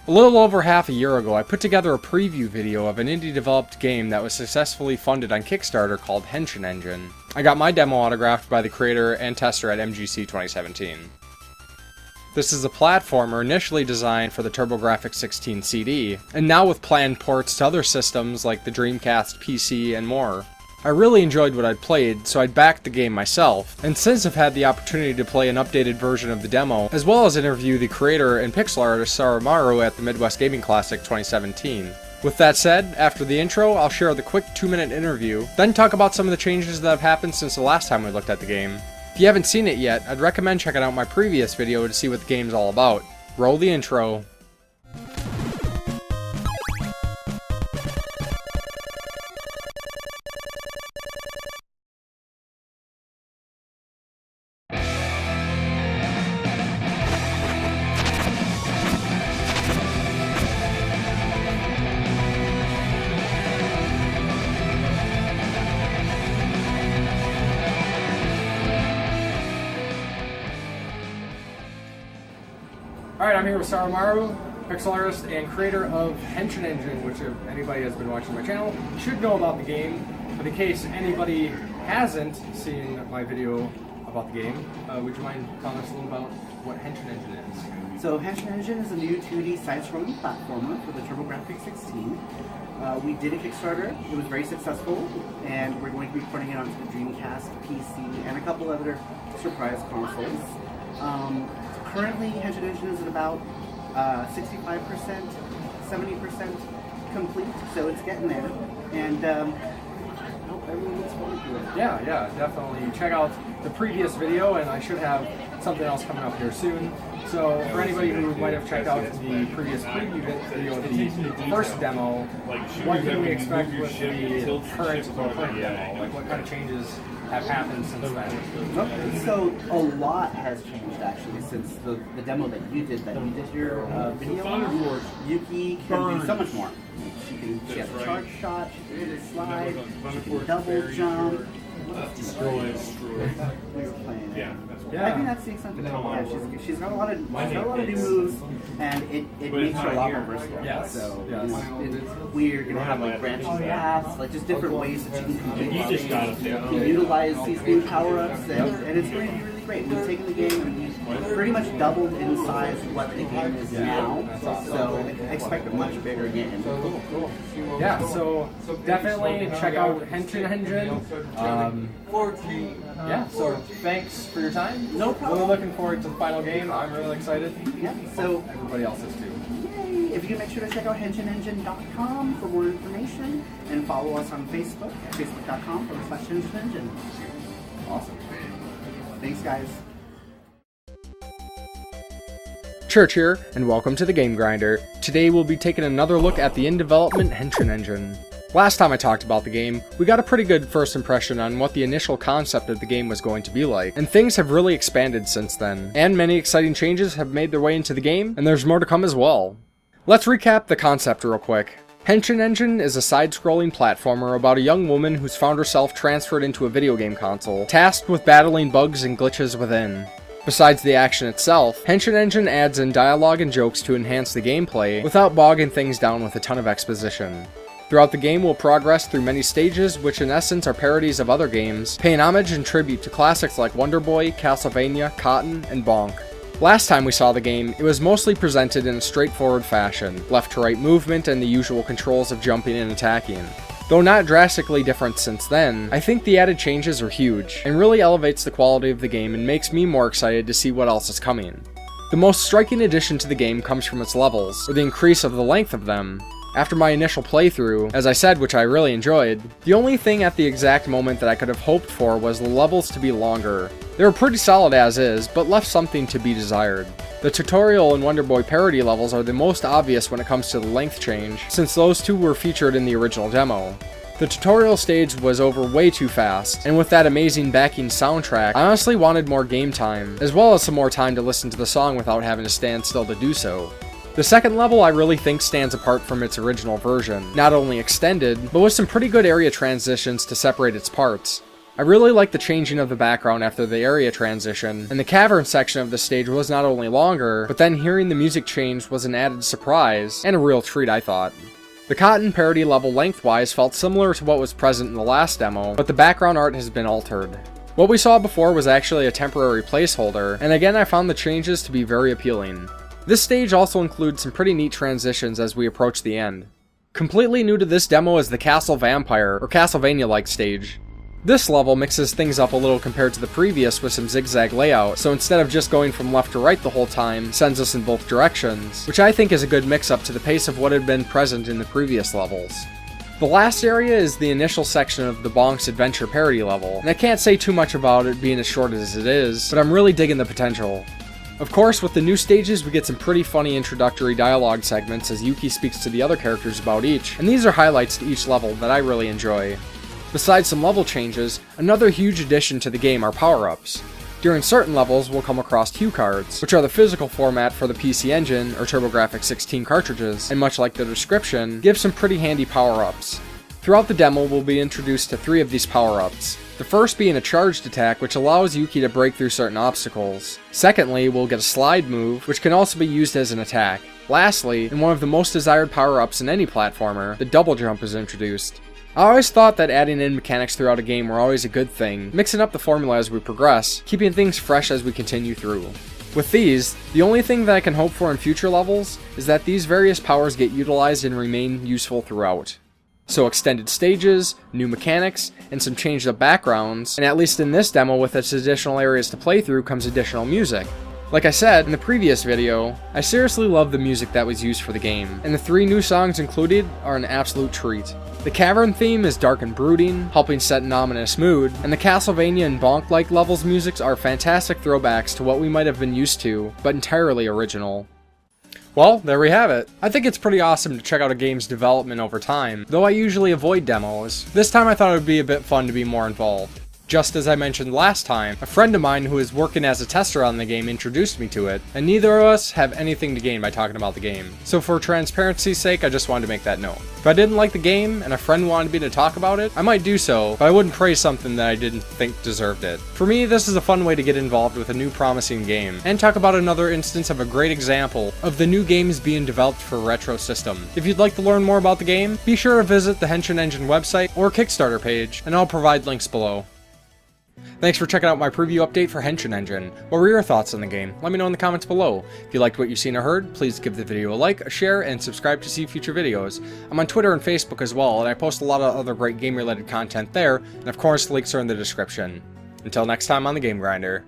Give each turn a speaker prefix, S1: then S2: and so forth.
S1: A little over half a year ago, I put together a preview video of an indie-developed game that was successfully funded on Kickstarter called Henshin Engine. I got my demo autographed by the creator and tester at MGC 2017. This is a platformer initially designed for the TurboGrafx-16 CD, and now with planned ports to other systems like the Dreamcast, PC, and more. I really enjoyed what I'd played, so I'd backed the game myself, and since I've had the opportunity to play an updated version of the demo, as well as interview the creator and pixel artist Sarumaru at the Midwest Gaming Classic 2017. With that said, after the intro, I'll share the quick 2-minute interview, then talk about some of the changes that have happened since the last time we looked at the game. If you haven't seen it yet, I'd recommend checking out my previous video to see what the game's all about. Roll the intro. Alright, I'm here with Sarumaru, pixel artist and creator of Henshin Engine, which if anybody has been watching my channel should know about the game. But in case anybody hasn't seen my video about the game, would you mind telling us a little about what Henshin Engine is?
S2: So Henshin Engine is a new 2D side-scrolling platformer for the TurboGrafx-16. We did a Kickstarter, it was very successful, and we're going to be putting it onto the Dreamcast, PC, and a couple other surprise consoles. Currently, Henshin Engine is at about 65%, 70% complete, so it's getting there. And I hope everyone looks forward to it.
S1: Yeah, definitely. Check out the previous video, and I should have something else coming up here soon. So, for anybody who might have checked out the previous preview video of the first demo, what can we expect with the current demo? Like, what kind of changes have happened since then?
S2: So a lot has changed actually since the demo that you did your video on. Yuki can do so much more. She has a charge shot, she can hit a slide, she can double jump.
S3: Destroy.
S2: We were playing it.
S1: Yeah.
S2: I think that's the exciting thing. Yeah, she's got a lot of new moves, and it makes her a lot more versatile.
S1: Yes.
S2: So
S1: yes.
S2: We're gonna have like branching paths, like just different ways that you can
S3: You
S2: utilize these new power-ups, and it's going to be really great. We've taken the game and we've pretty much doubled in size what the game is now, so expect a much bigger game.
S1: Cool. Yeah, so definitely check out Henshin Engine. Yeah, so thanks for your time.
S2: No problem.
S1: Really looking forward to the final game. I'm really excited.
S2: Yeah, so
S1: everybody else is too.
S2: Yay! If you can make sure to check out henshinengine.com for more information, and follow us on Facebook at facebook.com/Henshin Engine.
S1: Awesome.
S2: Thanks, guys.
S1: Church here, and welcome to the Game Grinder. Today we'll be taking another look at the in-development Henshin Engine. Last time I talked about the game, we got a pretty good first impression on what the initial concept of the game was going to be like, and things have really expanded since then, and many exciting changes have made their way into the game, and there's more to come as well. Let's recap the concept real quick. Henshin Engine is a side-scrolling platformer about a young woman who's found herself transferred into a video game console, tasked with battling bugs and glitches within. Besides the action itself, Henshin Engine adds in dialogue and jokes to enhance the gameplay, without bogging things down with a ton of exposition. Throughout the game, we'll progress through many stages, which in essence are parodies of other games, paying homage and tribute to classics like Wonder Boy, Castlevania, Cotton, and Bonk. Last time we saw the game, it was mostly presented in a straightforward fashion, left-to-right movement and the usual controls of jumping and attacking. Though not drastically different since then, I think the added changes are huge, and really elevates the quality of the game and makes me more excited to see what else is coming. The most striking addition to the game comes from its levels, or the increase of the length of them. After my initial playthrough, as I said, which I really enjoyed, the only thing at the exact moment that I could have hoped for was the levels to be longer. They were pretty solid as is, but left something to be desired. The tutorial and Wonder Boy parody levels are the most obvious when it comes to the length change, since those two were featured in the original demo. The tutorial stage was over way too fast, and with that amazing backing soundtrack, I honestly wanted more game time, as well as some more time to listen to the song without having to stand still to do so. The second level I really think stands apart from its original version, not only extended, but with some pretty good area transitions to separate its parts. I really liked the changing of the background after the area transition, and the cavern section of the stage was not only longer, but then hearing the music change was an added surprise, and a real treat I thought. The cotton parody level lengthwise felt similar to what was present in the last demo, but the background art has been altered. What we saw before was actually a temporary placeholder, and again I found the changes to be very appealing. This stage also includes some pretty neat transitions as we approach the end. Completely new to this demo is the Castle Vampire, or Castlevania-like stage. This level mixes things up a little compared to the previous with some zigzag layout, so instead of just going from left to right the whole time, sends us in both directions, which I think is a good mix-up to the pace of what had been present in the previous levels. The last area is the initial section of the Bonk's Adventure parody level, and I can't say too much about it being as short as it is, but I'm really digging the potential. Of course, with the new stages, we get some pretty funny introductory dialogue segments as Yuki speaks to the other characters about each, and these are highlights to each level that I really enjoy. Besides some level changes, another huge addition to the game are power-ups. During certain levels, we'll come across cue cards, which are the physical format for the PC Engine or TurboGrafx-16 cartridges, and much like the description, give some pretty handy power-ups. Throughout the demo, we'll be introduced to 3 of these power-ups. The first being a charged attack, which allows Yuki to break through certain obstacles. Secondly, we'll get a slide move, which can also be used as an attack. Lastly, and one of the most desired power-ups in any platformer, the double jump is introduced. I always thought that adding in mechanics throughout a game were always a good thing, mixing up the formula as we progress, keeping things fresh as we continue through. With these, the only thing that I can hope for in future levels is that these various powers get utilized and remain useful throughout. So extended stages, new mechanics, and some changed up backgrounds, and at least in this demo with its additional areas to play through comes additional music. Like I said in the previous video, I seriously love the music that was used for the game, and the 3 new songs included are an absolute treat. The cavern theme is dark and brooding, helping set an ominous mood, and the Castlevania and Bonk-like levels musics are fantastic throwbacks to what we might have been used to, but entirely original. Well, there we have it. I think it's pretty awesome to check out a game's development over time, though I usually avoid demos. This time I thought it would be a bit fun to be more involved. Just as I mentioned last time, a friend of mine who is working as a tester on the game introduced me to it, and neither of us have anything to gain by talking about the game. So for transparency's sake, I just wanted to make that known. If I didn't like the game, and a friend wanted me to talk about it, I might do so, but I wouldn't praise something that I didn't think deserved it. For me, this is a fun way to get involved with a new promising game, and talk about another instance of a great example of the new games being developed for a retro system. If you'd like to learn more about the game, be sure to visit the Henshin Engine website or Kickstarter page, and I'll provide links below. Thanks for checking out my preview update for Henshin Engine. What were your thoughts on the game? Let me know in the comments below. If you liked what you've seen or heard, please give the video a like, a share, and subscribe to see future videos. I'm on Twitter and Facebook as well, and I post a lot of other great game-related content there, and of course, links are in the description. Until next time on the Game Grinder.